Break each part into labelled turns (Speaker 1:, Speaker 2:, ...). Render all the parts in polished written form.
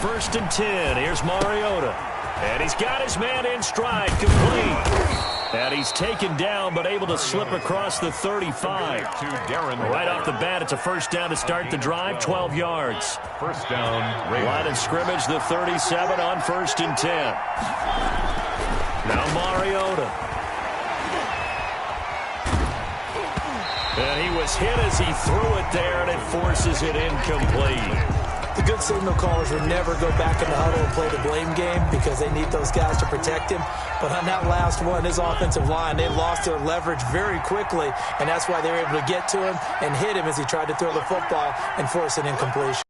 Speaker 1: 1st and 10. Here's Mariota. And he's got his man in stride, complete. And he's taken down, but able to slip across the 35. Right off the bat, it's a first down to start the drive, 12 yards.
Speaker 2: First down,
Speaker 1: line of scrimmage, the 37 on 1st and 10. Now Mariota. And he was hit as he threw it there, and it forces it incomplete.
Speaker 3: The good signal callers would never go back in the huddle and play the blame game because they need those guys to protect him. But on that last one, his offensive line, they lost their leverage very quickly, and that's why they were able to get to him and hit him as he tried to throw the football and force an incompletion.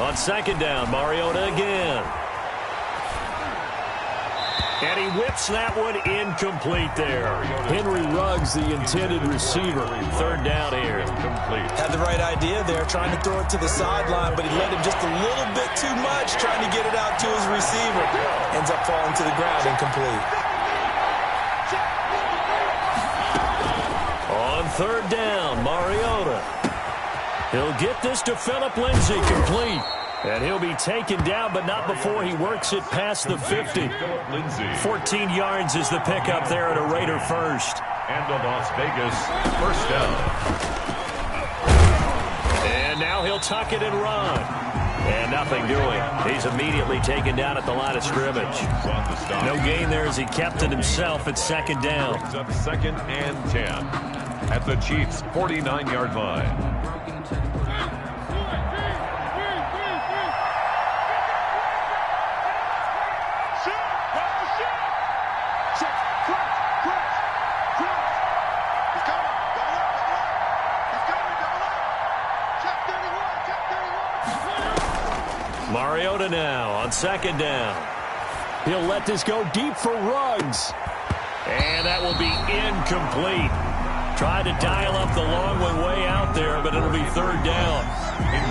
Speaker 1: On 2nd down, Mariota again. And he whips that one incomplete there. Henry Ruggs, the intended receiver. 3rd down here.
Speaker 3: Had the right idea there, trying to throw it to the sideline, but he let him just a little bit too much, trying to get it out to his receiver. Ends up falling to the ground, incomplete.
Speaker 1: On 3rd down, Mariota. He'll get this to Phillip Lindsay, complete. And he'll be taken down, but not before he works it past the 50. 14 yards is the pickup there at a Raider first.
Speaker 2: And a Las Vegas first down.
Speaker 1: And now he'll tuck it and run. And nothing doing. He's immediately taken down at the line of scrimmage. No gain there as he kept it himself at 2nd down.
Speaker 2: Picks up 2nd and 10 at the Chiefs' 49-yard line.
Speaker 1: Mariota now on 2nd down. He'll let this go deep for Ruggs. And that will be incomplete. Tried to dial up the long one way out there, but it'll be 3rd down.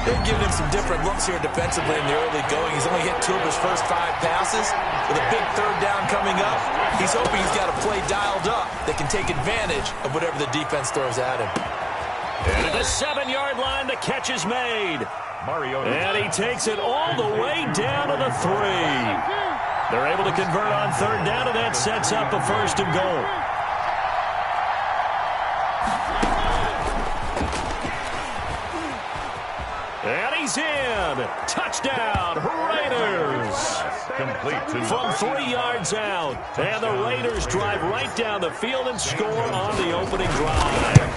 Speaker 3: They've given him some different looks here defensively in the early going. He's only hit 2 of his first 5 passes. With a big 3rd down coming up, he's hoping he's got a play dialed up that can take advantage of whatever the defense throws at him.
Speaker 1: And at the 7-yard line, the catch is made. And he takes it all the way down to the 3. They're able to convert on 3rd down, and that sets up a 1st and goal. And he's in. Touchdown, Raiders.
Speaker 2: Complete
Speaker 1: from 3 yards out. And the Raiders drive right down the field and score on the opening drive.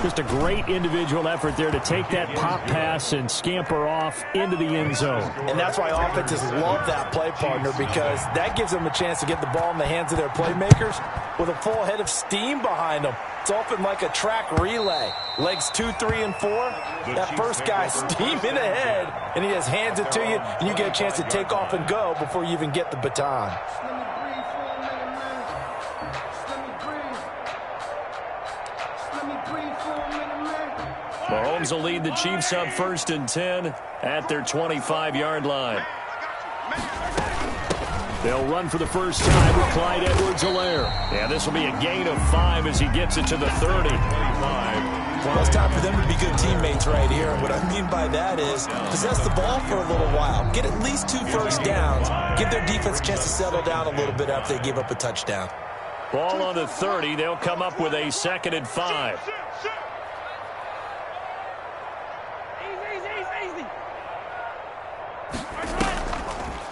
Speaker 1: Just a great individual effort there to take that pop pass and scamper off into the end zone.
Speaker 3: And that's why offenses love that play, partner, because that gives them a chance to get the ball in the hands of their playmakers with a full head of steam behind them. It's often like a track relay. Legs 2, 3, and 4. That first guy steaming ahead, and he just hands it to you, and you get a chance to take off and go before you even get the baton.
Speaker 1: Mahomes will lead the Chiefs up 1st and 10 at their 25-yard line. They'll run for the first time with Clyde Edwards-Helaire. And this will be a gain of 5 as he gets it to the 30.
Speaker 3: Well, it's time for them to be good teammates right here. And what I mean by that is possess the ball for a little while. Get at least 2 first downs. Give their defense a chance to settle down a little bit after they give up a touchdown.
Speaker 1: Ball on the 30. They'll come up with a 2nd and 5.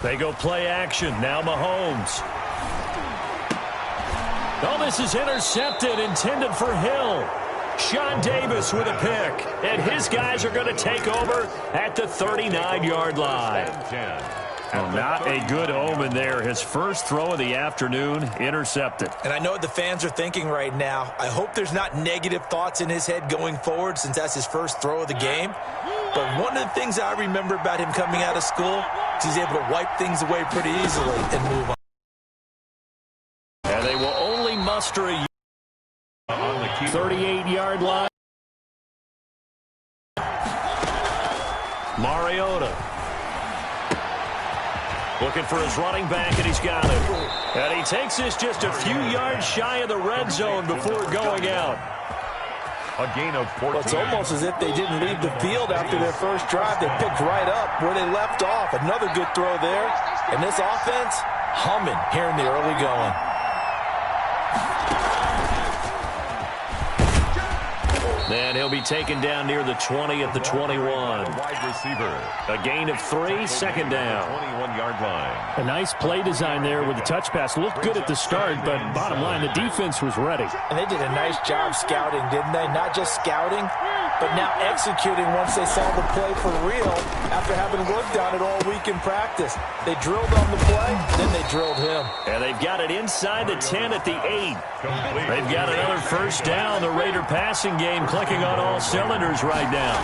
Speaker 1: They go play action. Now Mahomes. Oh, this is intercepted, intended for Hill. Sean Davis with a pick. And his guys are going to take over at the 39-yard line. Well, not a good omen there. His first throw of the afternoon intercepted.
Speaker 3: And I know what the fans are thinking right now. I hope there's not negative thoughts in his head going forward since that's his first throw of the game. But one of the things I remember about him coming out of school is he's able to wipe things away pretty easily and move on.
Speaker 1: And they will only muster a 38-yard line. Mariota. Looking for his running back, and he's got it. And he takes this just a few yards shy of the red zone before going out.
Speaker 2: A gain of 14.
Speaker 3: Well, it's almost as if they didn't leave the field after their first drive. They picked right up where they left off. Another good throw there. And this offense, humming here in the early going.
Speaker 1: And he'll be taken down near the 20 at the 21.
Speaker 2: Wide receiver.
Speaker 1: A gain of 3, second down.
Speaker 2: 21-yard line.
Speaker 4: A nice play design there with the touch pass. Looked good at the start, but bottom line, the defense was ready.
Speaker 3: And they did a nice job scouting, didn't they? Not just scouting, but now executing once they saw the play for real after having worked on it all week in practice. They drilled on the play, then they drilled him.
Speaker 1: And they've got it inside the 10 at the 8.
Speaker 2: Complete.
Speaker 1: They've got another first down. The Raider passing game clicking on all cylinders right now.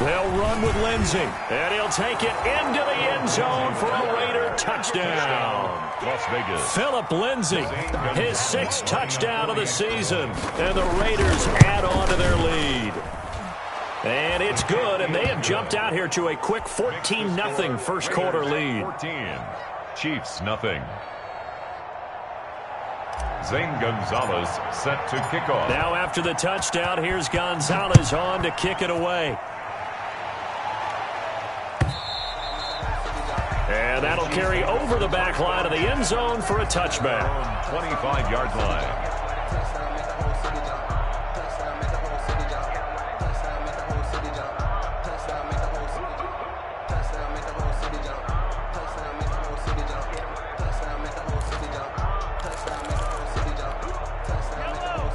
Speaker 1: They'll run with Lindsey, and he'll take it into the end zone for a Raider touchdown.
Speaker 2: Las Vegas.
Speaker 1: Philip Lindsey, his 6th touchdown of the season, and the Raiders add on to their lead. And it's good, and they have jumped out here to a quick 14-0 first quarter lead.
Speaker 2: 14. Chiefs nothing. Zane Gonzalez set to kick off.
Speaker 1: Now after the touchdown, here's Gonzalez on to kick it away. And that'll carry over the back line of the end zone for a touchback.
Speaker 2: 25-yard line.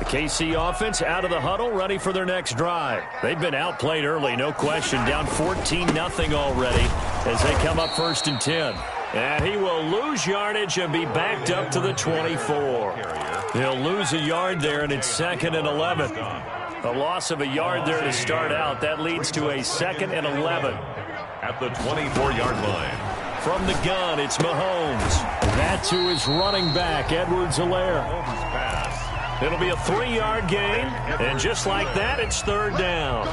Speaker 1: KC offense out of the huddle, ready for their next drive. They've been outplayed early, no question. Down 14-0 already as they come up 1st and 10. And he will lose yardage and be backed up to the 24. He'll lose a yard there, and it's 2nd and 11. A loss of a yard there to start out. That leads to a 2nd and 11.
Speaker 2: At the 24-yard line.
Speaker 1: From the gun, it's Mahomes. That to his running back, Edwards-Helaire.
Speaker 2: Pass.
Speaker 1: It'll be a 3-yard gain, and just like that, it's 3rd down.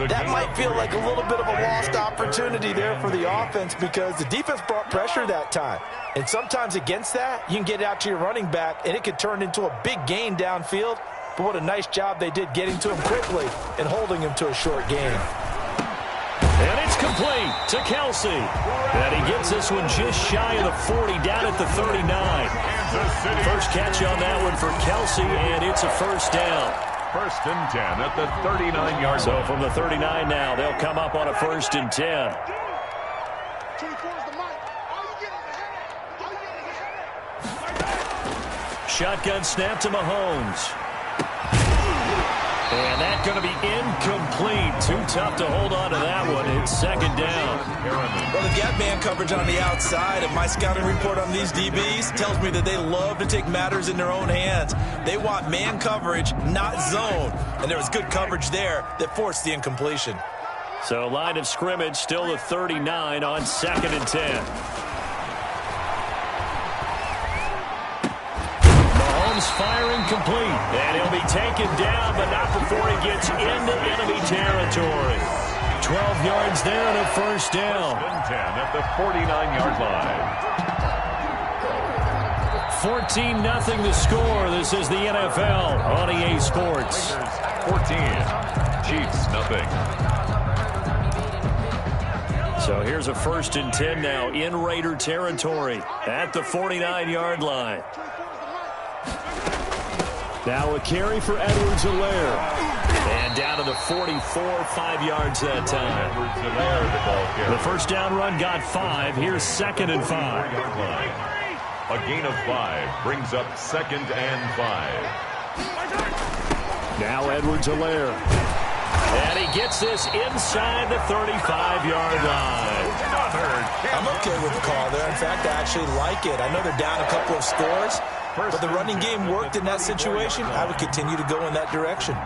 Speaker 3: That might feel like a little bit of a lost opportunity there for the offense because the defense brought pressure that time. And sometimes against that, you can get out to your running back, and it could turn into a big gain downfield. But what a nice job they did getting to him quickly and holding him to a short gain.
Speaker 1: And it's complete to Kelsey. And he gets this one just shy of the 40, down at the 39. First catch on that one for Kelsey, and it's a first down.
Speaker 2: 1st and 10 at the 39-yard line.
Speaker 1: So from the 39 now, they'll come up on a 1st and 10. Shotgun snap to Mahomes. And that's going to be incomplete. Too tough to hold on to that one. It's 2nd down.
Speaker 3: Well, they've got man coverage on the outside, and my scouting report on these DBs tells me that they love to take matters in their own hands. They want man coverage, not zone. And there was good coverage there that forced the incompletion.
Speaker 1: So line of scrimmage still the 39 on 2nd and 10. Firing complete, and he'll be taken down, but not before he gets into enemy territory. 12 yards there and a first down.
Speaker 2: 1st and 10 at the 49-yard line.
Speaker 1: 14-0 the score. This is the NFL on EA Sports.
Speaker 2: 14. Chiefs nothing.
Speaker 1: So here's a 1st and 10 now in Raider territory at the 49-yard line. Now a carry for Edwards-Helaire. And down to the 44, 5 yards that time. The first down run got 5. Here's 2nd and 5.
Speaker 2: A gain of 5 brings up 2nd and 5.
Speaker 1: Now Edwards-Helaire. And he gets this inside the 35-yard line.
Speaker 3: I'm okay with the call there. In fact, I actually like it. I know they're down a couple of scores. But the running game worked in that situation. I would continue to go in that direction.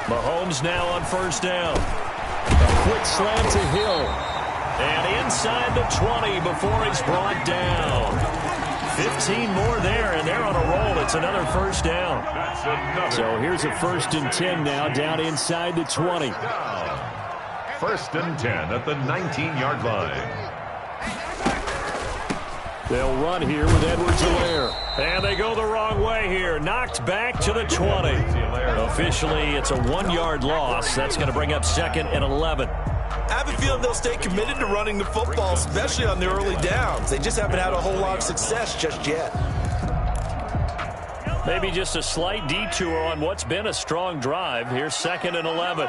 Speaker 1: Mahomes now on 1st down. A quick slant to Hill. And inside the 20 before he's brought down. 15 more there, and they're on a roll. It's another first down.
Speaker 4: So here's a 1st and 10 now, down inside the 20.
Speaker 2: 1st and 10 at the 19-yard line.
Speaker 4: They'll run here with Edwards-Helaire.
Speaker 1: And they go the wrong way here. Knocked back to the 20. Officially, it's a 1-yard loss. That's going to bring up 2nd and 11.
Speaker 3: I have a feeling they'll stay committed to running the football, especially on the early downs. They just haven't had a whole lot of success just yet.
Speaker 1: Maybe just a slight detour on what's been a strong drive. Here's 2nd and 11.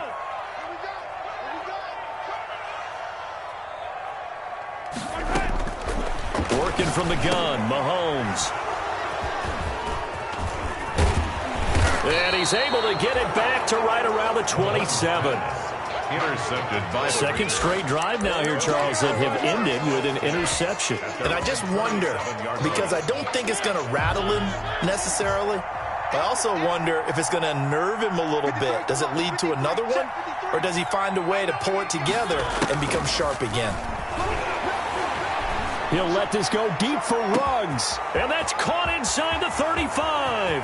Speaker 1: Working from the gun, Mahomes. And he's able to get it back to right around the 27.
Speaker 2: Intercepted by the
Speaker 1: 2nd straight drive now here, Charles, that have ended with an interception.
Speaker 3: And I just wonder, because I don't think it's going to rattle him necessarily, I also wonder if it's going to unnerve him a little bit. Does it lead to another one? Or does he find a way to pull it together and become sharp again?
Speaker 4: He'll let this go deep for Ruggs.
Speaker 1: And that's caught inside the 35.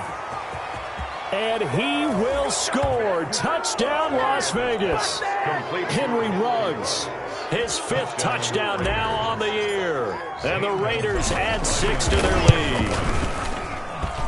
Speaker 4: And he will score. Touchdown, Las Vegas. Henry Ruggs.
Speaker 1: His 5th touchdown now on the year. And the Raiders add 6 to their lead.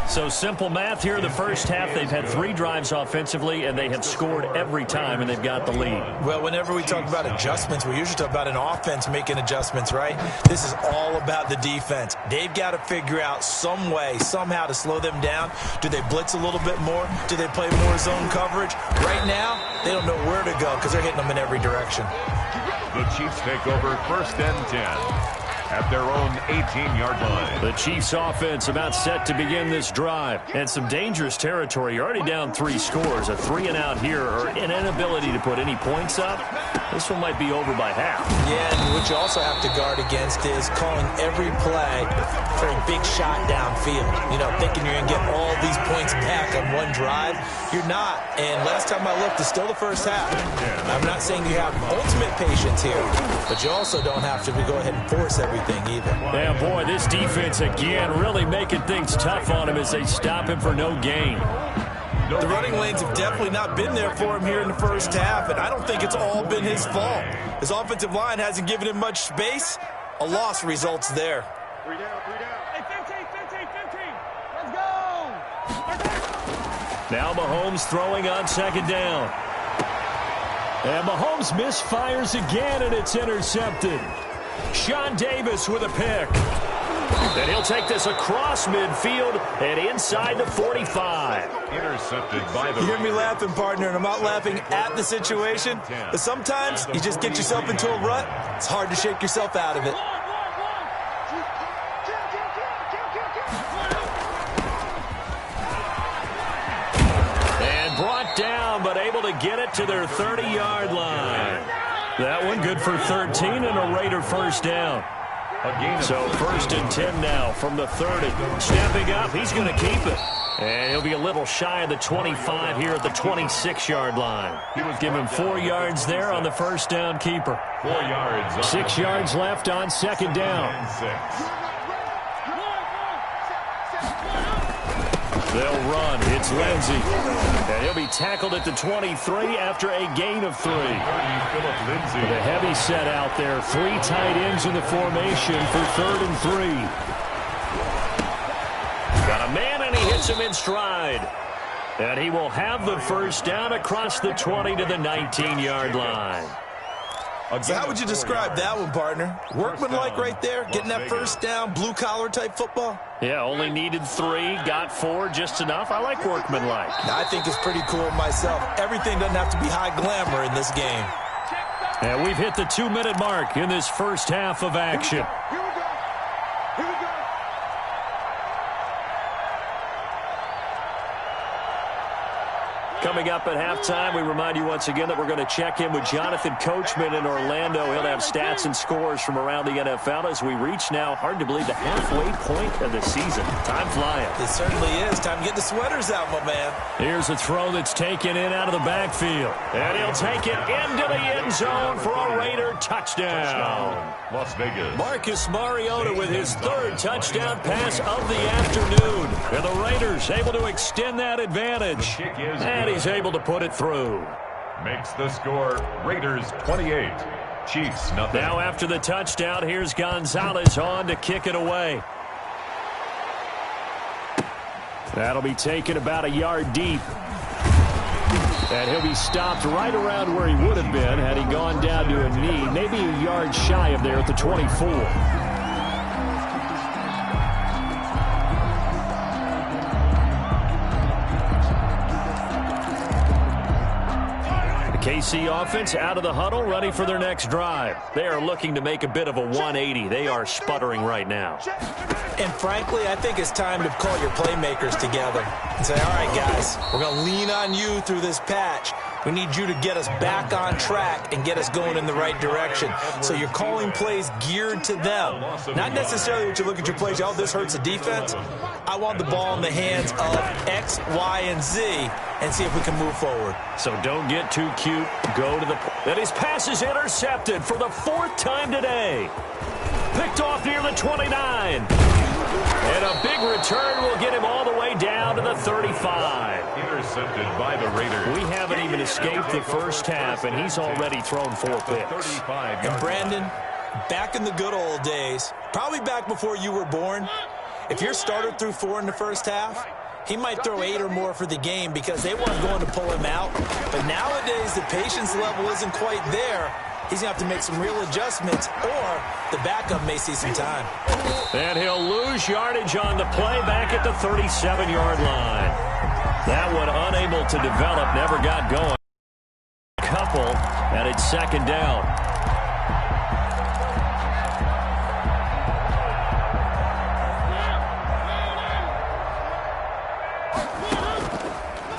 Speaker 1: So simple math here in the first half. They've had 3 drives offensively, and they have scored every time, and they've got the lead.
Speaker 3: Well, whenever we talk about adjustments, we usually talk about an offense making adjustments, right? This is all about the defense. They've got to figure out some way, somehow to slow them down. Do they blitz a little bit more? Do they play more zone coverage? Right now, they don't know where to go because they're hitting them in every direction.
Speaker 2: The Chiefs take over 1st and 10. At their own 18-yard line.
Speaker 1: The Chiefs offense about set to begin this drive. And some dangerous territory. You're already down 3 scores. A 3-and-out here, or an inability to put any points up. This one might be over by half.
Speaker 3: Yeah, and what you also have to guard against is calling every play for a big shot downfield. You know, thinking you're going to get all these points back on one drive. You're not. And last time I looked, it's still the first half. I'm not saying you have ultimate patience here, but you also don't have to go ahead and force everything either.
Speaker 1: Yeah, boy, this defense again really making things tough on him as they stop him for no gain.
Speaker 3: The running lanes have definitely not been there for him here in the first half, and I don't think it's all been his fault. His offensive line hasn't given him much space. A loss results there.
Speaker 5: 3 down. Hey, 15. Let's go.
Speaker 1: Now Mahomes throwing on 2nd down.
Speaker 4: And Mahomes misfires again, and it's intercepted.
Speaker 1: Sean Davis with a pick. And he'll take this across midfield and inside the 45.
Speaker 2: Intercepted by the...
Speaker 3: You hear me laughing, partner, and I'm not laughing at the situation. But sometimes you just get yourself into a rut. It's hard to shake yourself out of it.
Speaker 1: And brought down, but able to get it to their 30-yard line. That one good for 13 and a Raider first down. So 1st and 10 now from the 30. Stepping up, he's going to keep it. And he'll be a little shy of the 25 here at the 26-yard line. Give him 4 yards there on the first down keeper.
Speaker 2: 4 yards.
Speaker 4: 6 yards left on 2nd down.
Speaker 1: They'll run. It's Lindsey. And he'll be tackled at the 23 after a gain of 3.
Speaker 4: With a heavy set out there. 3 tight ends in the formation for 3rd and 3.
Speaker 1: Got a man, and he hits him in stride. And he will have the first down across the 20 to the 19-yard line.
Speaker 3: So how would you describe that one, partner? Workmanlike right there, getting that first down, blue-collar type football?
Speaker 1: Yeah, only needed 3, got 4, just enough. I like workmanlike.
Speaker 3: I think it's pretty cool myself. Everything doesn't have to be high glamour in this game.
Speaker 1: And we've hit the 2-minute mark in this first half of action. Coming up at halftime, we remind you once again that we're going to check in with Jonathan Coachman in Orlando. He'll have stats and scores from around the NFL as we reach now, hard to believe, the halfway point of the season. Time flying.
Speaker 3: It certainly is. Time to get the sweaters out, my man.
Speaker 1: Here's a throw that's taken in out of the backfield. And he'll take it into the end zone for a Raider touchdown.
Speaker 2: Las Vegas.
Speaker 1: Marcus Mariota with his third touchdown pass of the afternoon. And the Raiders able to extend that advantage. And he's able to put it through.
Speaker 2: Makes the score Raiders 28, Chiefs nothing.
Speaker 1: Now after the touchdown, here's Gonzalez on to kick it away. That'll be taken about a yard deep. And he'll be stopped right around where he would have been had he gone down to a knee, maybe a yard shy of there at the 24. KC offense out of the huddle, ready for their next drive. They are looking to make a bit of a 180. They are sputtering right now.
Speaker 3: And frankly, I think it's time to call your playmakers together and say, all right, guys, we're going to lean on you through this patch. We need you to get us back on track and get us going in the right direction. So you're calling plays geared to them. Not necessarily what you look at your plays, oh, this hurts the defense. I want the ball in the hands of X, Y, and Z and see if we can move forward.
Speaker 1: So don't get too cute. Go to the... And his pass is intercepted for the fourth time today. Picked off near the 29. And a big return will get him all the way down to the 35.
Speaker 2: Intercepted by the Raiders.
Speaker 1: We haven't even escaped the first half, and he's already thrown 4 picks.
Speaker 3: And Brandon, back in the good old days, probably back before you were born, if your starter threw 4 in the first half, he might throw 8 or more for the game because they weren't going to pull him out. But nowadays, the patience level isn't quite there. He's going to have to make some real adjustments, or the backup may see some time.
Speaker 1: And he'll lose yardage on the play back at the 37-yard line. That one unable to develop, never got going. Couple, and it's second down.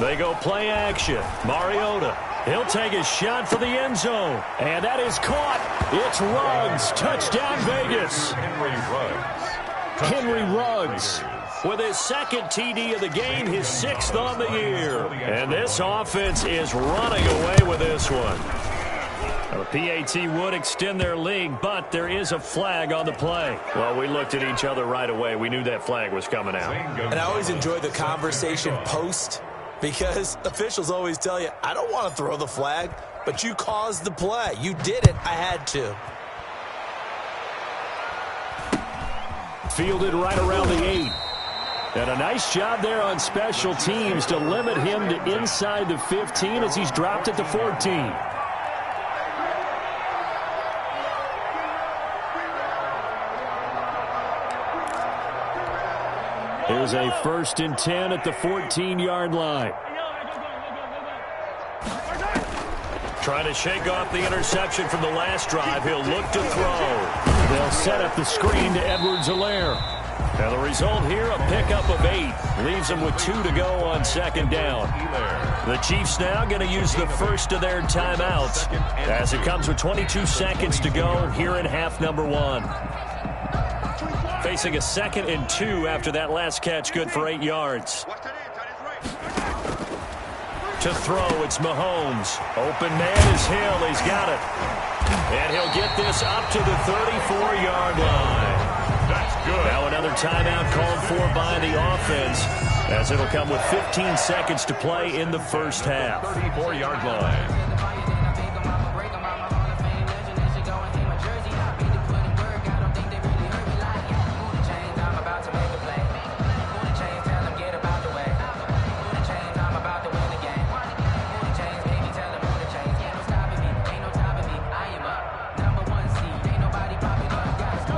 Speaker 1: They go play action. Mariota. He'll take a shot for the end zone. And that is caught. It's Ruggs. Touchdown, Vegas. Henry Ruggs with his second TD of the game, his 6th on the year. And this offense is running away with this one. The PAT would extend their lead, but there is a flag on the play. Well, we looked at each other right away. We knew that flag was coming out.
Speaker 3: And I always enjoy the conversation post, because officials always tell you, I don't want to throw the flag, but you caused the play. You did it. I had to.
Speaker 1: Fielded right around the 8. And a nice job there on special teams to limit him to inside the 15 as he's dropped at the 14. Here's a 1st and 10 at the 14-yard line. Trying to shake off the interception from the last drive. He'll look to throw. They'll set up the screen to Edwards-Helaire. Now the result here, a pickup of 8. Leaves them with 2 to go on second down. The Chiefs now going to use the first of their timeouts as it comes with 22 seconds to go here in half number 1. Facing a 2nd and 2 after that last catch, good for 8 yards. To throw, it's Mahomes. Open man is Hill. He's got it. And he'll get this up to the 34-yard line.
Speaker 2: That's good.
Speaker 1: Now another timeout called for by the offense, as it'll come with 15 seconds to play in the first half.
Speaker 2: 34-yard line.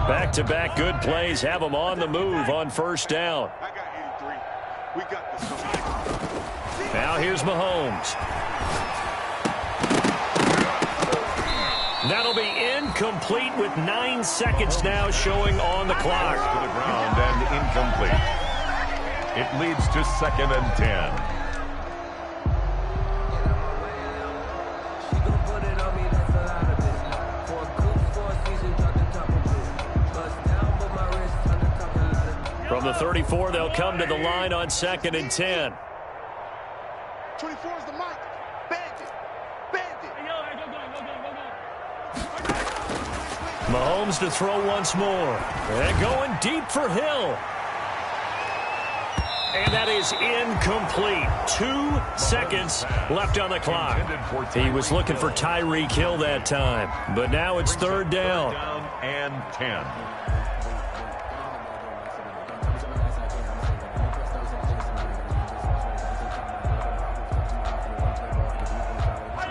Speaker 1: Back-to-back good plays have them on the move on first down. Now here's Mahomes. That'll be incomplete with 9 seconds now showing on the clock.
Speaker 2: To the ground and incomplete. It leads to 2nd and 10.
Speaker 1: From the 34, they'll come to the line on 2nd and 10.
Speaker 5: 24 is the mic. Bandit. Bandit. Hey, yo, hey, go.
Speaker 1: Mahomes to throw once more. And going deep for Hill. And that is incomplete. 2 seconds left on the clock. He was looking for Tyreek Hill that time. But now it's 3rd down.
Speaker 2: Down and 10.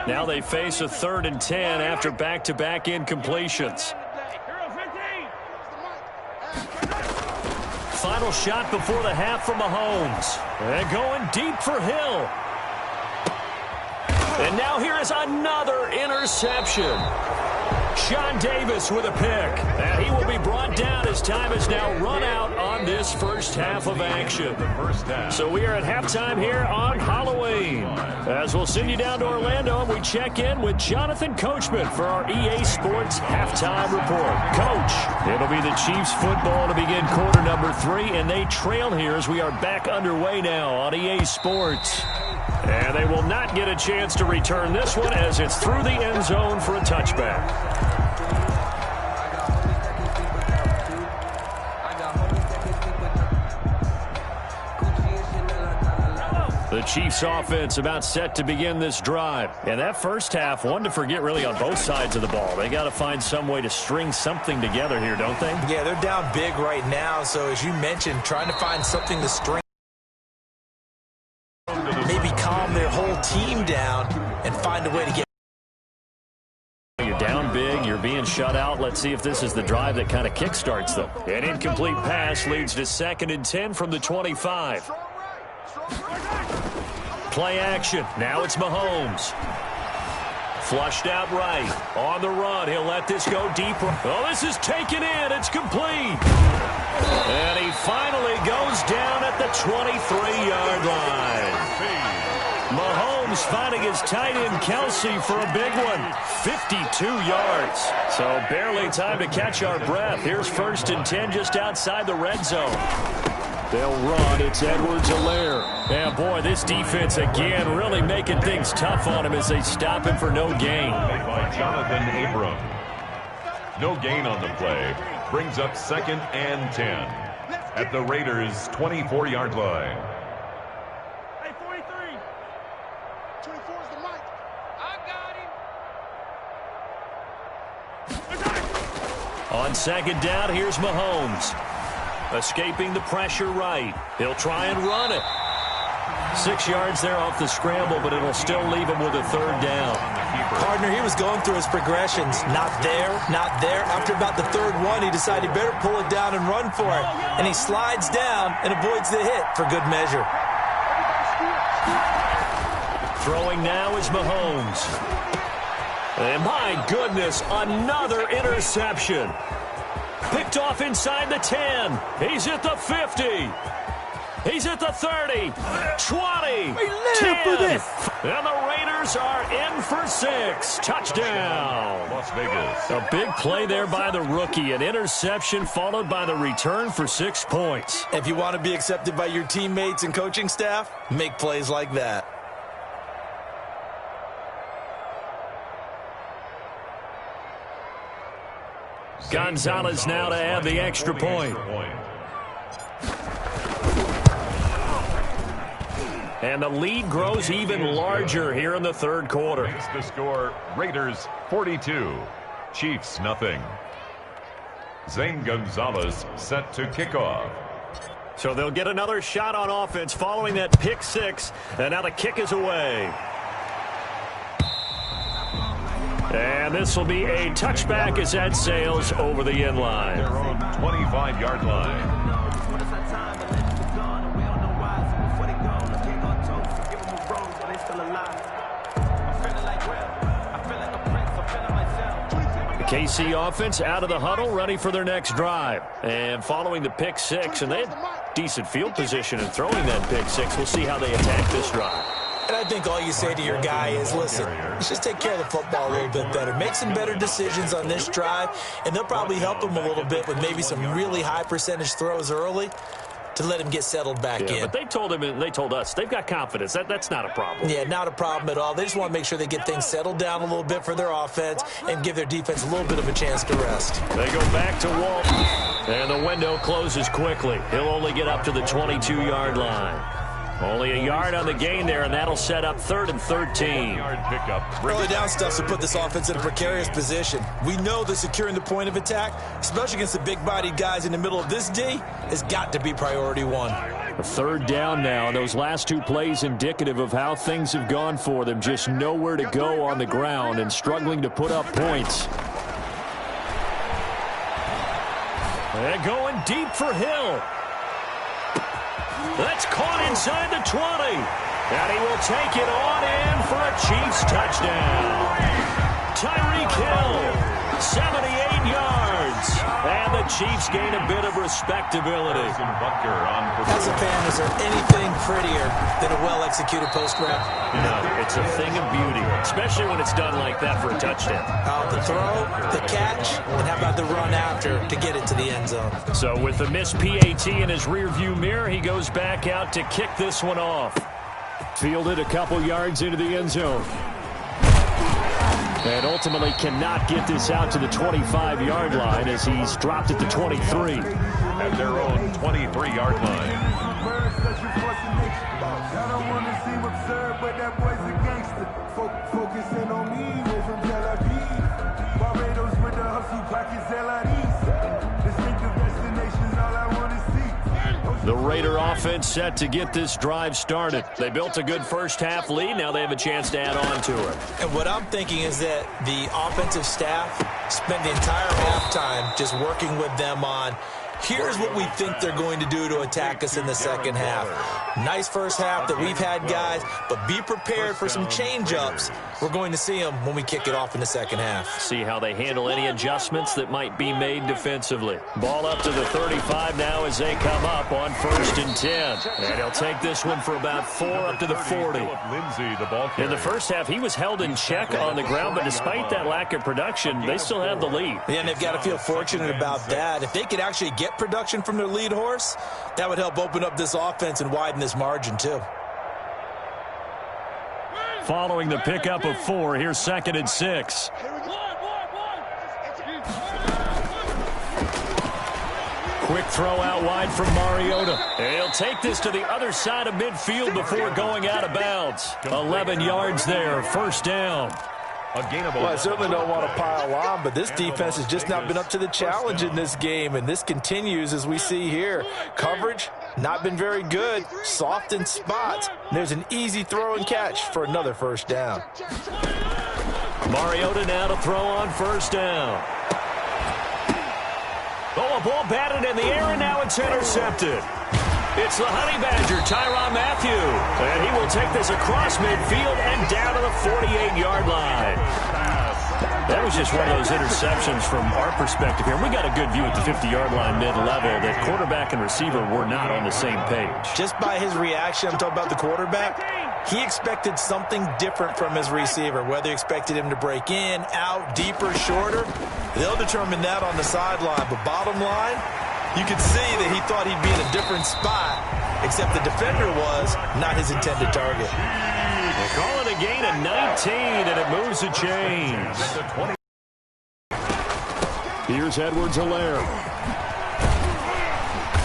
Speaker 1: Now they face a 3rd and 10 after back-to-back incompletions. Final shot before the half from Mahomes. And going deep for Hill. And now here is another interception. Sean Davis with a pick. And he will be brought down as time has now run out on this first half of action. So we are at halftime here on Halloween. As we'll send you down to Orlando and we check in with Jonathan Coachman for our EA Sports Halftime Report. Coach, it'll be the Chiefs football to begin quarter number 3, and they trail here as we are back underway now on EA Sports. And they will not get a chance to return this one as it's through the end zone for a touchback. The Chiefs offense about set to begin this drive. And that first half, one to forget really on both sides of the ball. They got to find some way to string something together here, don't they?
Speaker 3: Yeah, they're down big right now. So as you mentioned, trying to find something to string. Maybe calm their whole team down and find a way to get.
Speaker 1: You're down big. You're being shut out. Let's see if this is the drive that kind of kickstarts them. An incomplete pass leads to 2nd and 10 from the 25. Play action. Now it's Mahomes. Flushed out right. On the run. He'll let this go deeper. Oh, this is taken in. It's complete. And he finally goes down at the 23-yard line. Mahomes finding his tight end Kelsey for a big one. 52 yards. So barely time to catch our breath. Here's 1st and 10 just outside the red zone. They'll run. It's Edwards-Helaire. And, boy, this defense, again, really making things tough on him as they stop him for no gain.
Speaker 2: By Jonathan Abram. No gain on the play. Brings up 2nd and 10 at the Raiders' 24-yard line.
Speaker 5: Hey, 43. 24 is the mic. I got him.
Speaker 1: On 2nd down, here's Mahomes. Escaping the pressure right. He'll try and run it. 6 yards there off the scramble, but it'll still leave him with a 3rd down.
Speaker 3: Partner, he was going through his progressions. Not there, not there. After about the 3rd one, he decided he better pull it down and run for it. And he slides down and avoids the hit for good measure.
Speaker 1: Throwing now is Mahomes. And my goodness, another interception. Picked off inside the 10. He's at the 50. He's at the 30. 20. 10. And the Raiders are in for 6. Touchdown.
Speaker 2: Las Vegas.
Speaker 1: A big play there by the rookie. An interception followed by the return for 6 points.
Speaker 3: If you want to be accepted by your teammates and coaching staff, make plays like that.
Speaker 1: Gonzalez now to add the extra point. And the lead grows even larger here in the 3rd quarter.
Speaker 2: Makes the score Raiders 42, Chiefs nothing. Zane Gonzalez set to kick off.
Speaker 1: So they'll get another shot on offense following that pick 6. And now the kick is away. And this will be a touchback as that sails over the end line.
Speaker 2: Their own 25-yard line. The KC offense out of the huddle, ready for their next drive. And following the pick 6, and they had decent field position in throwing that pick 6. We'll see how they attack this drive.
Speaker 3: And I think all you say to your guy is, listen, let's just take care of the football a little bit better. Make some better decisions on this drive, and they'll probably help him a little bit with maybe some really high percentage throws early. to let him get settled back in.
Speaker 2: But they told us they've got confidence. That's not a problem.
Speaker 3: Yeah, not a problem at all. They just want to make sure they get things settled down a little bit for their offense and give their defense a little bit of a chance to rest.
Speaker 2: They go back to Walt, and the window closes quickly. He'll only get up to the 22-yard line. Only a yard on the gain there, and that'll set up 3rd and 13.
Speaker 3: Early down stuff to put this offense in a precarious position. We know that securing the point of attack, especially against the big-bodied guys in the middle of this D, has got to be priority one.
Speaker 4: A 3rd down now. Those last 2 plays indicative of how things have gone for them. Just nowhere to go on the ground and struggling to put up points.
Speaker 2: They're going deep for Hill. That's caught inside the 20. And he will take it on in for a Chiefs touchdown. Tyreek Hill, 78 yards. And the Chiefs gain a bit of respectability.
Speaker 3: As a fan, is there anything prettier than a well-executed post route?
Speaker 2: No, it's a thing of beauty, especially when it's done like that for a touchdown.
Speaker 3: The throw, the catch, and how about the run after to get it to the end zone?
Speaker 2: So with the missed PAT in his rearview mirror, he goes back out to kick this one off.
Speaker 4: Fielded a couple yards into the end zone. And ultimately cannot get this out to the 25-yard line as he's dropped at the 23.
Speaker 6: At their own 23-yard line.
Speaker 7: I don't want to seem absurd, but that boy's a gangster. Focusing on me, way from Tel Aviv. Barbados with the hustle, pockets LIDs. Distinctive destinations, all I want to see.
Speaker 2: The Raider offense set to get this drive started. They built a good first-half lead. Now they have a chance to add on to it.
Speaker 3: And what I'm thinking is that the offensive staff spent the entire halftime just working with them on, here's what we think they're going to do to attack us in the second half. Nice first half that we've had, guys, but be prepared for some change-ups. We're going to see them when we kick it off in the second half.
Speaker 2: See how they handle any adjustments that might be made defensively. Ball up to the 35 now as they come up on 1st and 10. And he'll take this one for about 4 up to the 40. In the first half, he was held in check on the ground, but despite that lack of production, they still have the lead.
Speaker 3: Yeah, and they've got to feel fortunate about that. If they could actually get production from their lead horse, that would help open up this offense and widen this margin too.
Speaker 4: Following the pickup of 4, here's 2nd and 6. Quick throw out wide from Mariota.
Speaker 2: He'll take this to the other side of midfield before going out of bounds.
Speaker 4: 11 yards there, 1st down.
Speaker 3: Well, I certainly don't want to pile on, but this defense has just not been up to the challenge in this game, and this continues as we see here. Coverage, not been very good, soft in spots. There's an easy throw and catch for another 1st down.
Speaker 2: Mariota now to throw on 1st down. Oh, a ball batted in the air, and now it's intercepted. It's the Honey Badger, Tyrann Mathieu. And he will take this across midfield and down to the 48-yard line. That was just one of those interceptions from our perspective here. We got a good view at the 50-yard line mid-level that quarterback and receiver were not on the same page.
Speaker 3: Just by his reaction, I'm talking about the quarterback, he expected something different from his receiver. Whether he expected him to break in, out, deeper, shorter, they'll determine that on the sideline. But bottom line, you could see that he thought he'd be in a different spot, except the defender was not his intended target.
Speaker 2: They call it a gain of 19, and it moves the chains.
Speaker 4: Here's Edwards-Helaire.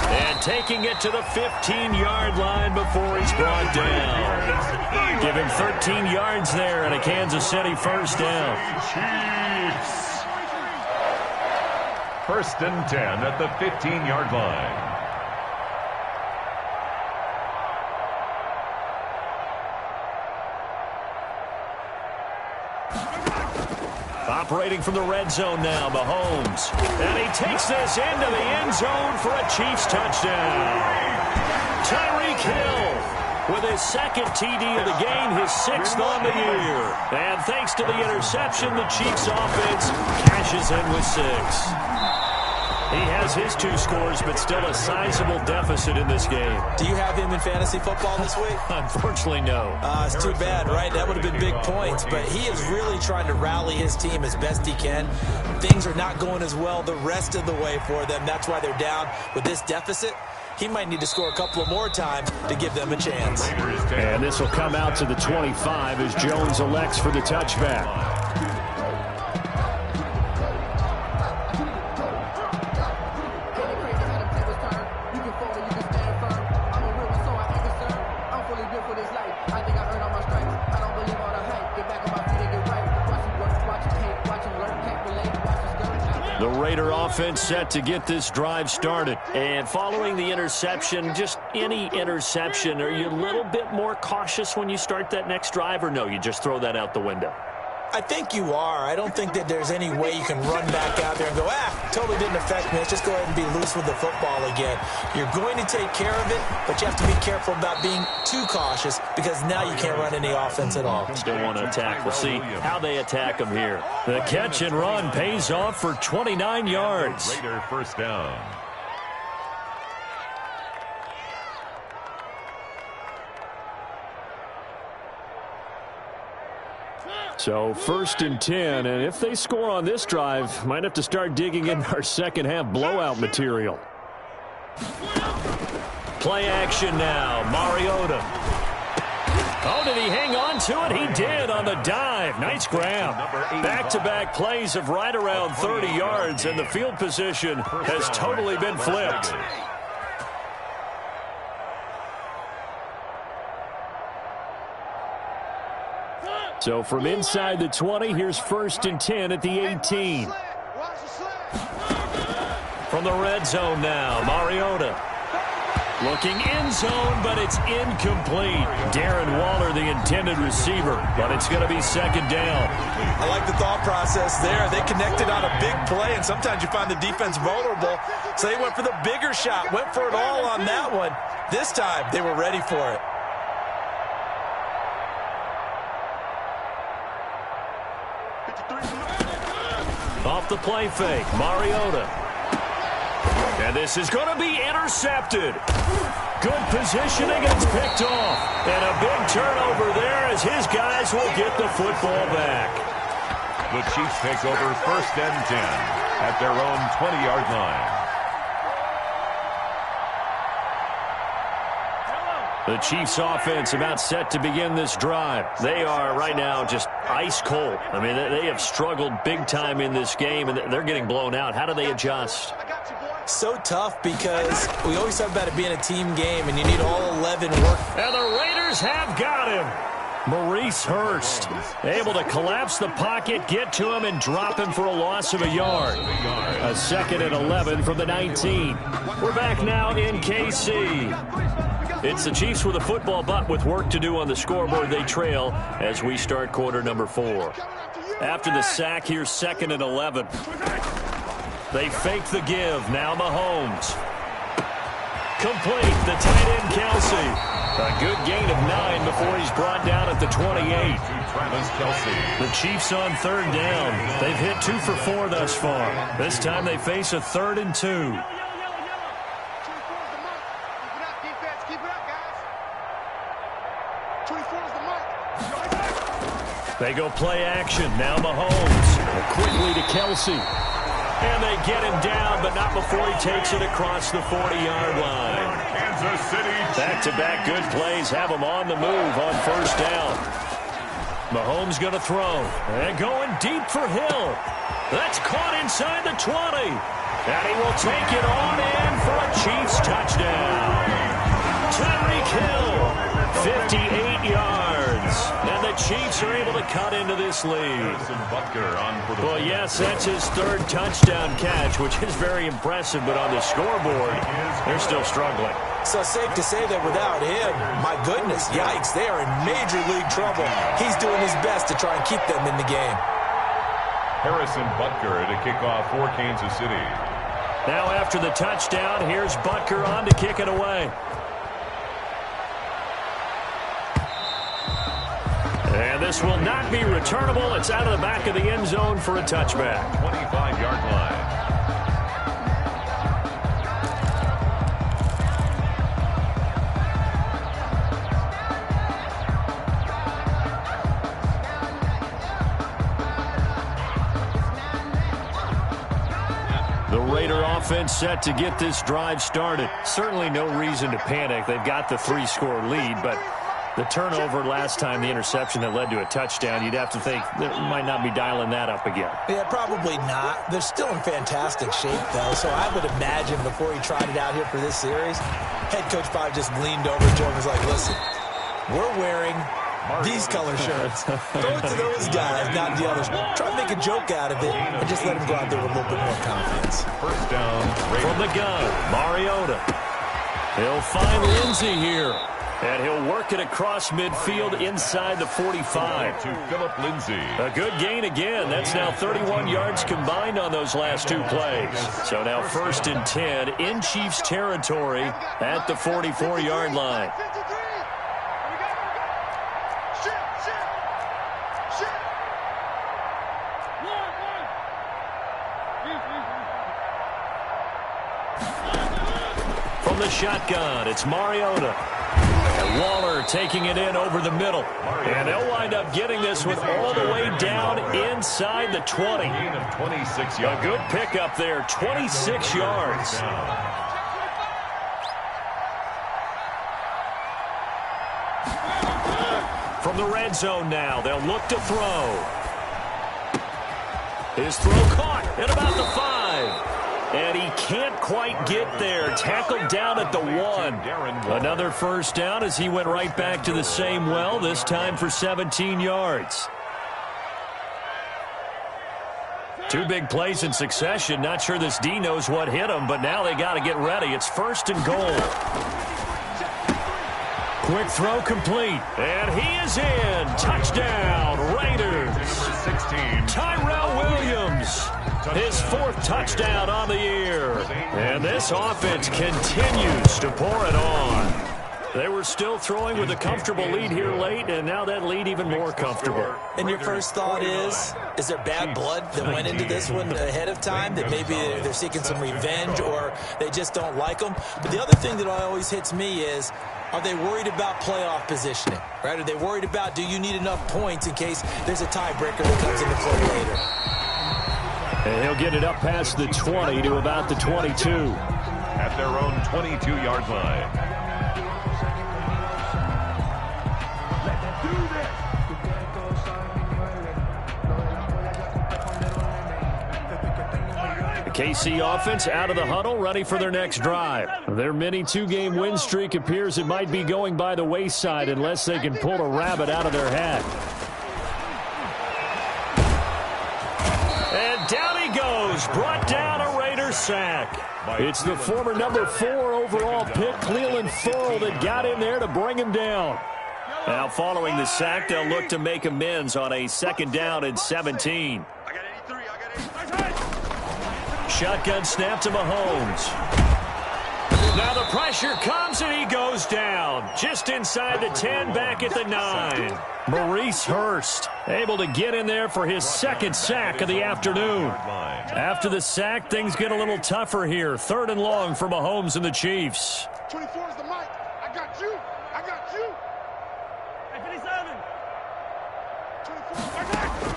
Speaker 2: And taking it to the 15-yard line before he's brought down. Give him 13 yards there and a Kansas City 1st down.
Speaker 6: 1st and 10 at the 15-yard line.
Speaker 2: Operating from the red zone now, Mahomes. And he takes this into the end zone for a Chiefs touchdown. Tyreek Hill with his 2nd TD of the game, his 6th on the year. And thanks to the interception, the Chiefs offense cashes in with 6. He has his 2 scores, but still a sizable deficit in this game.
Speaker 3: Do you have him in fantasy football this week?
Speaker 2: Unfortunately, no.
Speaker 3: It's too bad, right? That would have been big points, but he is really trying to rally his team as best he can. Things are not going as well the rest of the way for them. That's why they're down with this deficit. he might need to score a couple of more times to give them a chance.
Speaker 4: And this will come out to the 25 as Jones elects for the touchback. The Raider offense set to get this drive started.
Speaker 1: And following the interception, just any interception, are you a little bit more cautious when you start that next drive, or no, you just throw that out the window?
Speaker 3: I think you are. I don't think that there's any way you can run back out there and go, totally didn't affect me. Let's just go ahead and be loose with the football again. You're going to take care of it, but you have to be careful about being too cautious because now you can't run any offense at all.
Speaker 1: Still want to attack. We'll see how they attack them here.
Speaker 4: The catch and run pays off for 29 yards.
Speaker 6: Raider first down.
Speaker 4: So 1st and 10, and if they score on this drive, might have to start digging in our second half blowout material.
Speaker 1: Play action now. Mariota. Oh, did he hang on to it? He did on the dive. Nice grab. Back-to-back plays of right around 30 yards, and the field position has totally been flipped.
Speaker 4: So from inside the 20, here's 1st and 10 at the 18.
Speaker 1: From the red zone now, Mariota. Looking end zone, but it's incomplete. Darren Waller, the intended receiver, but it's going to be 2nd down.
Speaker 3: I like the thought process there. They connected on a big play, and sometimes you find the defense vulnerable. So they went for the bigger shot, went for it all on that one. This time, they were ready for it.
Speaker 1: Off the play fake, Mariota. And this is going to be intercepted. Good positioning, and it's picked off. And a big turnover there as his guys will get the football back.
Speaker 6: The Chiefs take over 1st and 10 at their own 20-yard line.
Speaker 1: The Chiefs offense about set to begin this drive. They are right now just ice cold. I mean, they have struggled big time in this game, and they're getting blown out. How do they adjust?
Speaker 3: So tough because we always talk about it being a team game, and you need all 11 work.
Speaker 1: And the Raiders have got him.
Speaker 4: Maurice Hurst able to collapse the pocket, get to him, and drop him for a loss of a yard. A 2nd and 11 from the 19.
Speaker 1: We're back now in KC. It's the Chiefs with a football, but with work to do on the scoreboard, they trail as we start quarter number 4. After the sack, here's 2nd and 11. They fake the give. Now Mahomes. Complete. The tight end, Kelsey. A good gain of 9 before he's brought down at the 28.
Speaker 6: Travis Kelce.
Speaker 1: The Chiefs on 3rd down. They've hit 2 for 4 thus far. This time they face a 3rd and 2. They go play action. Now Mahomes.
Speaker 4: Quickly to Kelsey.
Speaker 1: And they get him down, but not before he takes it across the 40-yard line.
Speaker 6: Kansas City.
Speaker 1: Back-to-back good plays have him on the move on 1st down. Mahomes going to throw. And going deep for Hill. That's caught inside the 20. And he will take it on in for a Chiefs touchdown. Tyreek Hill, 58 yards. And the Chiefs are able to cut into this lead. Well, yes, that's his 3rd touchdown catch, which is very impressive, but on the scoreboard, they're still struggling.
Speaker 3: So safe to say that without him, my goodness, yikes, they are in major league trouble. He's doing his best to try and keep them in the game.
Speaker 6: Harrison Butker to kick off for Kansas City.
Speaker 1: Now after the touchdown, here's Butker on to kick it away. And this will not be returnable. It's out of the back of the end zone for a touchback.
Speaker 6: 25-yard line.
Speaker 4: The Raider offense set to get this drive started. Certainly no reason to panic. They've got the 3-score lead, but the turnover last time, the interception that led to a touchdown, you'd have to think they might not be dialing that up again.
Speaker 3: Yeah, probably not. They're still in fantastic shape, though, so I would imagine before he tried it out here for this series, head coach probably just leaned over to him and was like, listen, we're wearing these color shirts. Throw it to those guys, not the others. Try to make a joke out of it and just let them go out there with a little bit more confidence.
Speaker 6: First down.
Speaker 4: From the gun, Mariota. He'll find Lindsey here. And he'll work it across midfield inside the 45.
Speaker 6: To Phillip Lindsay.
Speaker 4: A good gain again. That's now 31 yards combined on those last 2 plays. So now 1st and 10 in Chiefs territory at the 44-yard line. From the shotgun, it's Mariota. And Waller taking it in over the middle. And they'll wind up getting this one all the way down inside the 20.
Speaker 6: Gain of 26 yards.
Speaker 4: A good pickup there, 26 yards. From the red zone now, they'll look to throw. His throw caught at about the 5. And he can't quite get there. Tackled down at the 1. Another first down as he went right back to the same well, this time for 17 yards. 2 big plays in succession. Not sure this D knows what hit him, but now they got to get ready. It's 1st and goal. Quick throw complete. And he is in. Touchdown, Raiders.
Speaker 6: 16.
Speaker 4: Tyrell Williams. His 4th touchdown on the year. And this offense continues to pour it on. They were still throwing with a comfortable lead here late, and now that lead even more comfortable.
Speaker 3: And your first thought is there bad blood that went into this one ahead of time, that maybe they're seeking some revenge or they just don't like them? But the other thing that always hits me is, are they worried about playoff positioning? Right? Are they worried about, do you need enough points in case there's a tiebreaker that comes into play later?
Speaker 4: And he'll get it up past the 20 to about the 22.
Speaker 6: At their own 22-yard line.
Speaker 4: The KC offense out of the huddle, ready for their next drive. Their mini 2-game win streak appears it might be going by the wayside unless they can pull a rabbit out of their hat. And down he goes, brought down a Raider sack. It's the former number 4 overall pick, Cleveland Furl, that got in there to bring him down. Now following the sack, they'll look to make amends on a 2nd down and 17. Shotgun snap to Mahomes. Now the pressure comes and he goes down. Just inside the 10, back at the 9. Maurice Hurst able to get in there for his 2nd sack of the afternoon. After the sack, things get a little tougher here. 3rd and long for Mahomes and the Chiefs.
Speaker 5: 24 is the mic. I got you. I got you. Hey, 57. 24. I got you.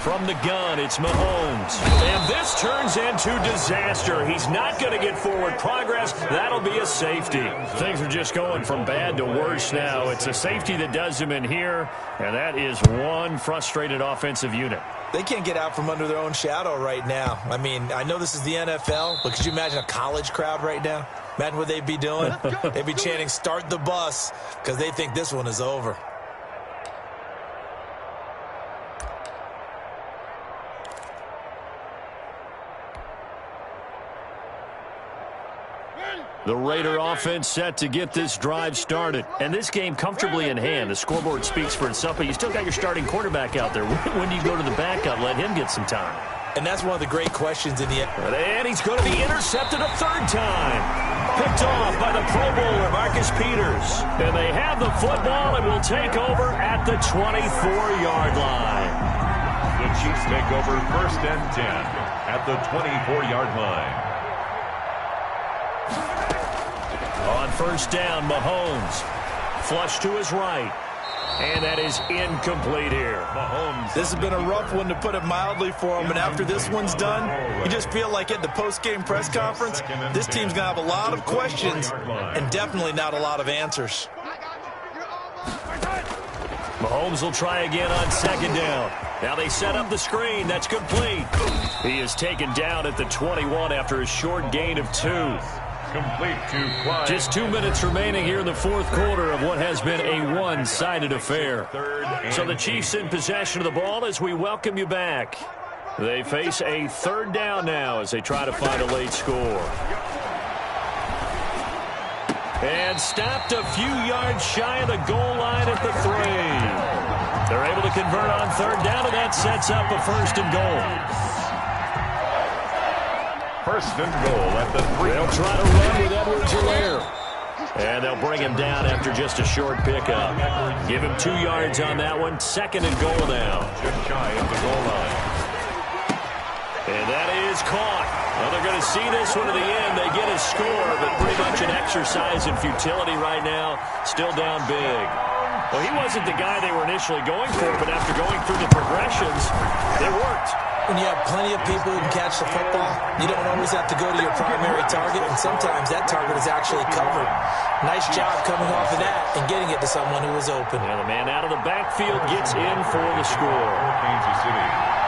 Speaker 4: From the gun, it's Mahomes. And this turns into disaster. He's not going to get forward progress. That'll be a safety. Things are just going from bad to worse now. It's a safety that does him in here, and that is one frustrated offensive unit.
Speaker 3: They can't get out from under their own shadow right now. I mean, I know this is the NFL, but could you imagine a college crowd right now? Imagine what they'd be doing. They'd be chanting, "Start the bus," because they think this one is over.
Speaker 4: The Raider offense set to get this drive started. And this game comfortably in hand. The scoreboard speaks for itself, but you still got your starting quarterback out there. When do you go to the backup? Let him get some time.
Speaker 3: And that's one of the great questions in the end.
Speaker 4: And he's going to be intercepted a 3rd time. Picked off by the Pro Bowler, Marcus Peters. And they have the football and will take over at the 24-yard line.
Speaker 6: The Chiefs take over 1st and 10 at the 24-yard line.
Speaker 4: On 1st down, Mahomes. Flush to his right.
Speaker 1: And that is incomplete here.
Speaker 6: Mahomes.
Speaker 3: This has been a rough one, to put it mildly, for him. And after this one's done, you just feel like at the post-game press conference, this team's going to have a lot of questions and definitely not a lot of answers.
Speaker 1: Mahomes will try again on second down. Now they set up the screen. That's complete. He is taken down at the 21 after a short gain of 2.
Speaker 6: Complete to Clyde.
Speaker 1: Just 2 minutes remaining here in the fourth quarter of what has been a one-sided affair. So the Chiefs in possession of the ball as we welcome you back. They face a third down now as they try to find a late score. And stopped a few yards shy of the goal line at the 3. They're able to convert on third down, and that sets up a first and goal.
Speaker 6: First and goal at the 3.
Speaker 1: They'll try to run with Edwards-Helaire. And they'll bring him down after just a short pickup. Give him 2 yards on that one. Second and goal now.
Speaker 6: Just shy of the goal line.
Speaker 1: And that is caught. Well, they're going to see this one to the end. They get a score, but pretty much an exercise in futility right now. Still down big. Well, he wasn't the guy they were initially going for, but after going through the progressions, they worked.
Speaker 3: When you have plenty of people who can catch the football, you don't always have to go to your primary target, and sometimes that target is actually covered. Nice job coming off of that and getting it to someone who was open.
Speaker 1: And the man out of the backfield gets in for the score.
Speaker 6: Kansas City.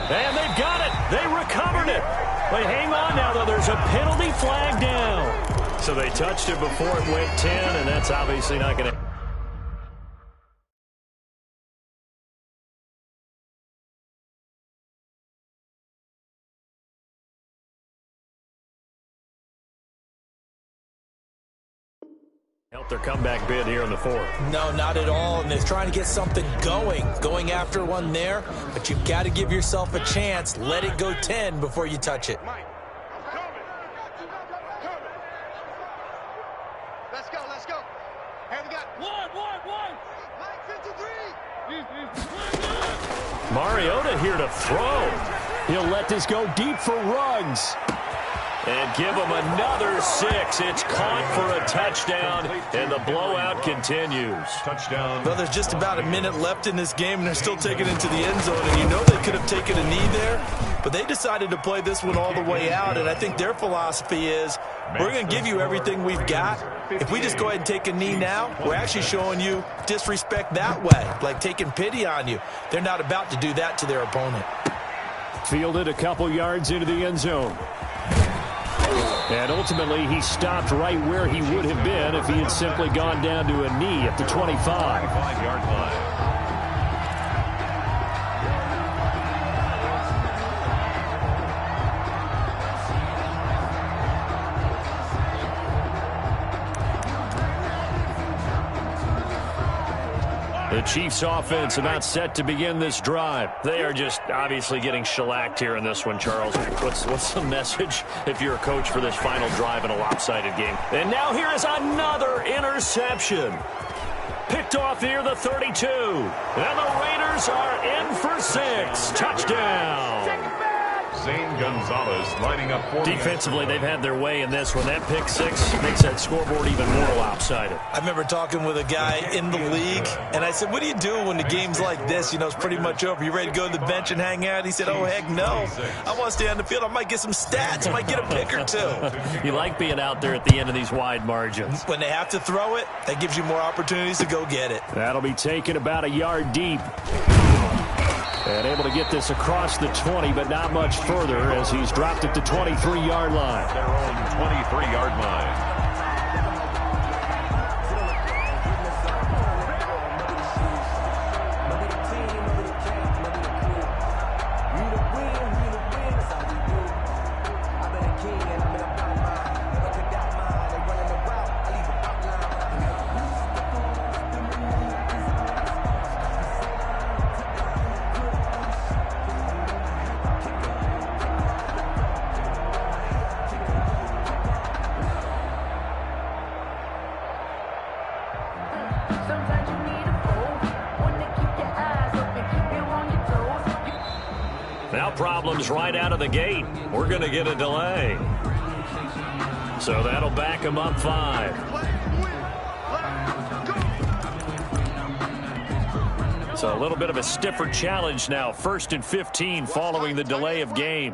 Speaker 1: And they've got it. They recovered it. But hang on now, though. There's a penalty flag down. So they touched it before it went 10, and that's obviously not going to... help their comeback bid here in the fourth.
Speaker 3: No, not at all, and they're trying to get something going after one there, but you've got to give yourself a chance. Let it go 10 before you touch it.
Speaker 5: Let's go, let's go. Hey, we got one. Mike 53.
Speaker 1: Mariota here to throw. He'll let this go deep for Ruggs. And give him another 6. It's caught for a touchdown, and the blowout continues.
Speaker 6: Touchdown.
Speaker 3: Well, there's just about a minute left in this game, and they're still taking it into the end zone, and you know they could have taken a knee there, but they decided to play this one all the way out, and I think their philosophy is, we're going to give you everything we've got. If we just go ahead and take a knee now, we're actually showing you disrespect that way, like taking pity on you. They're not about to do that to their opponent.
Speaker 1: Fielded a couple yards into the end zone. And ultimately, he stopped right where he would have been if he had simply gone down to a knee at the 25.
Speaker 6: 25-yard line.
Speaker 1: The Chiefs offense about set to begin this drive. They are just obviously getting shellacked here in this one, Charles. What's the message if you're a coach for this final drive in a lopsided game? And now here is another interception. Picked off near the 32. And the Raiders are in for 6. Touchdown.
Speaker 6: Zane Gonzalez lining up for
Speaker 1: defensively, they've had their way in this one. That pick 6 makes that scoreboard even more lopsided.
Speaker 3: I remember talking with a guy in the league, and I said, what do you do when the game's like this? You know, it's pretty much over. You ready to go to the bench and hang out? He said, oh, heck no. I want to stay on the field. I might get some stats. I might get a pick or two.
Speaker 1: You like being out there at the end of these wide margins.
Speaker 3: When they have to throw it, that gives you more opportunities to go get it.
Speaker 1: That'll be taken about a yard deep. And able to get this across the 20, but not much further as he's dropped at the 23-yard line.
Speaker 6: their own 23-yard line.
Speaker 1: Now problems right out of the gate. We're going to get a delay. So that'll back him up 5. So a little bit of a stiffer challenge now. 1st and 15 following the delay of game.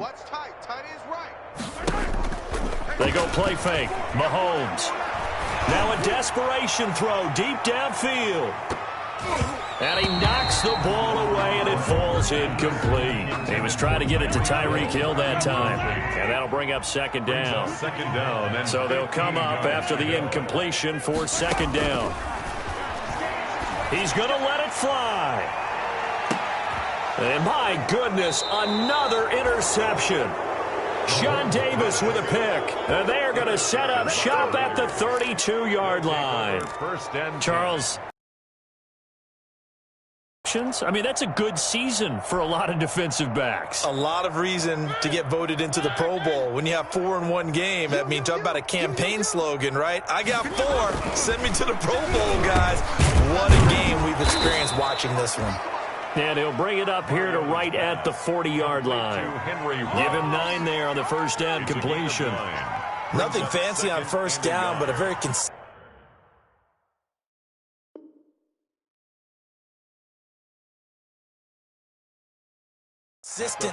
Speaker 1: They go play fake. Mahomes. Now a desperation throw deep downfield. And he knocks the ball away, and it falls incomplete. He was trying to get it to Tyreek Hill that time. And that'll bring up 2nd down. So they'll come up after the incompletion for 2nd down. He's going to let it fly. And my goodness, another interception. Sean Davis with a pick. And they're going to set up shop at the 32-yard line. Charles, I mean, that's a good season for a lot of defensive backs.
Speaker 3: A lot of reason to get voted into the Pro Bowl. When you have 4 in one game, that means talk about a campaign slogan, right? I got 4. Send me to the Pro Bowl, guys. What a game we've experienced watching this one.
Speaker 1: And he'll bring it up here to right at the 40-yard line. Give him 9 there on the 1st down completion.
Speaker 3: Nothing fancy on 1st down, but a very consistent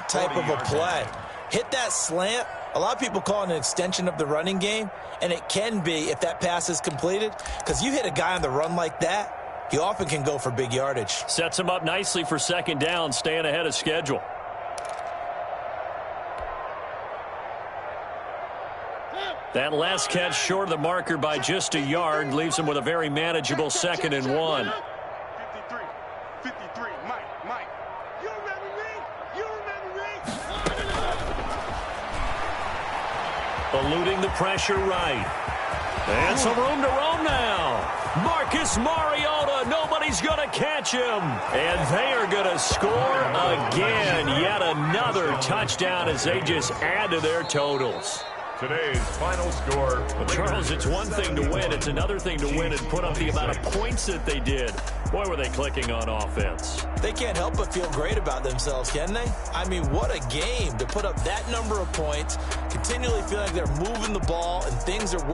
Speaker 3: type of a play. Hit that slant. A lot of people call it an extension of the running game, and it can be if that pass is completed, because you hit a guy on the run like that, he often can go for big yardage.
Speaker 1: Sets him up nicely for 2nd down, staying ahead of schedule. That last catch short of the marker by just a yard leaves him with a very manageable 2nd and 1.
Speaker 5: 53, Mike. You remember me?
Speaker 1: Eluding the pressure right. And some room to roam now. Marcus Mariota, nobody's going to catch him. And they are going to score again. Yet another touchdown as they just add to their totals.
Speaker 6: Today's final score.
Speaker 1: Well, Charles, it's one thing to win. It's another thing to win and put up the amount of points that they did. Boy, were they clicking on offense.
Speaker 3: They can't help but feel great about themselves, can they? I mean, what a game to put up that number of points, continually feeling like they're moving the ball and things are